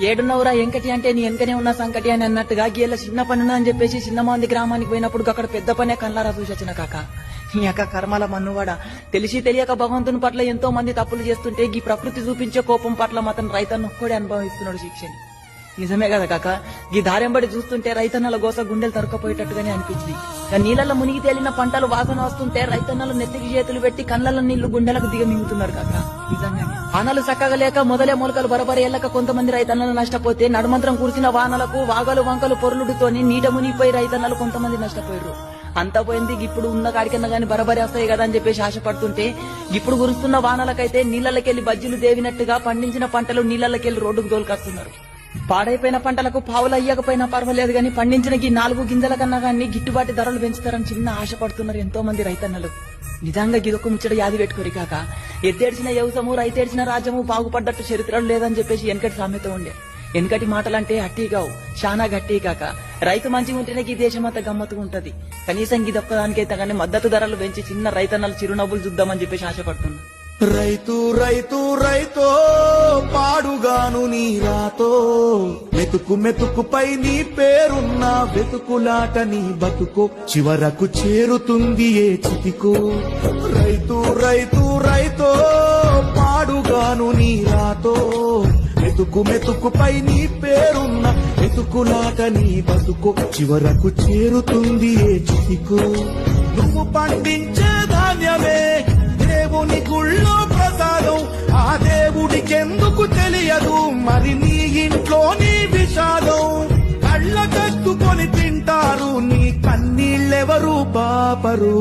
ఏడున్నవరా ఎంకటి అంటే నీ వెనకనే ఉన్న సంకటి అని అన్నట్టుగా గీళ్ళ చిన్న పని అని చెప్పేసి చిన్నమంది గ్రామానికి పోయినప్పుడు అక్కడ పెద్ద పనే కళ్ళారా చూసొచ్చిన కాక నీ అక్క కర్మల మన్నువాడ తెలిసి తెలియక భగవంతుని పట్ల ఎంతో మంది తప్పులు చేస్తుంటే ఈ ప్రకృతి చూపించే కోపం పట్ల మాత్రం రైతన్న ఒక్కడే అనుభవిస్తున్నాడు శిక్షని. నిజమే కదా కాక, ఈ దారెంబడి చూస్తుంటే రైతన్నల గోస గుండెలు తరుకపోయేటట్టుగానే అనిపించింది. నీళ్ళల్లో మునిగి తేలిన పంటలు వాసన వస్తుంటే రైతన్నలు నెత్తికి చేతులు పెట్టి కళ్ళల్లో నీళ్లు గుండెలకు దిగమింగుతున్నారు కాక. నిజంగానే వానలు చక్కగా లేక మొదలే మొలకలు బరబరి ఎల్లక కొంతమంది రైతన్నలు నష్టపోతే నడుమంత్రం కురిసిన వానలకు వాగలు వంకలు పొరులుడుతోని నీట మునిగిపోయి రైతన్నలు కొంతమంది నష్టపోయారు. అంతా పోయింది. ఇప్పుడు ఉన్న కాడికన్నా గాని బరబరి వస్తాయి కదా అని చెప్పేసి ఆశపడుతుంటే ఇప్పుడు కురుస్తున్న వానలకైతే నీళ్లకెళ్లి బజ్జీలు దేవినట్టుగా పండించిన పంటలు నీళ్లకెళ్లి రోడ్డుకు తోలుకొస్తున్నారు. పాడైపోయిన పంటలకు పావులు అయ్యకపోయినా పర్వాలేదు గాని పండించిన ఈ 4 గింజల కన్నా గానీ గిట్టుబాటు ధరలు పెంచుతారని చిన్న ఆశపడుతున్నారు ఎంతో మంది రైతన్నలు. నిజంగా గిదొక ముచ్చట యాది పెట్టుకోరి కాక, ఎద్దేడ్చిన యవసము రైతేడ్చిన రాజ్యము బాగుపడ్డట్టు చరిత్రలు లేదని చెప్పేసి వెనకటి సామెత ఉండే. వెనకటి మాటలంటే అట్టిగావు, శానా గట్టి కాక. రైతు మంచిగా ఉంటేనే ఈ దేశం అంతా గమ్మత్తుగా ఉంటది. కనీసం గిదొక్కదానికైతే గానీ మద్దతు ధరలు పెంచి చిన్న రైతన్నలు చిరునవ్వులు చూద్దామని చెప్పేసి ఆశపడుతున్నా. రైతు రైతు రైతో పాడుగాను నీ రాతో మెతుకు మెతుకుపై నీ పేరున్న వెతుకులాట నీ బతుకో చివరకు చేరుతుంది ఏ చితికో. రైతు రైతు రైతో పాడుగాను నీ రాతో మెతుకు మెతుకుపై నీ పేరున్న వెతుకులాట నీ బతుకో చివరకు చేరుతుంది ఏ చితికో. నువ్వు పండించే ధాన్యమే దేవుని గుళ్ళో ప్రసాదం, ఆ దేవుడికెందుకు తెలియదు మరి నీ ఇంట్లో నీ విషాదం. కళ్ళ కట్టుకొని తింటారు నీ కన్నీళ్ళెవరు పాపరు.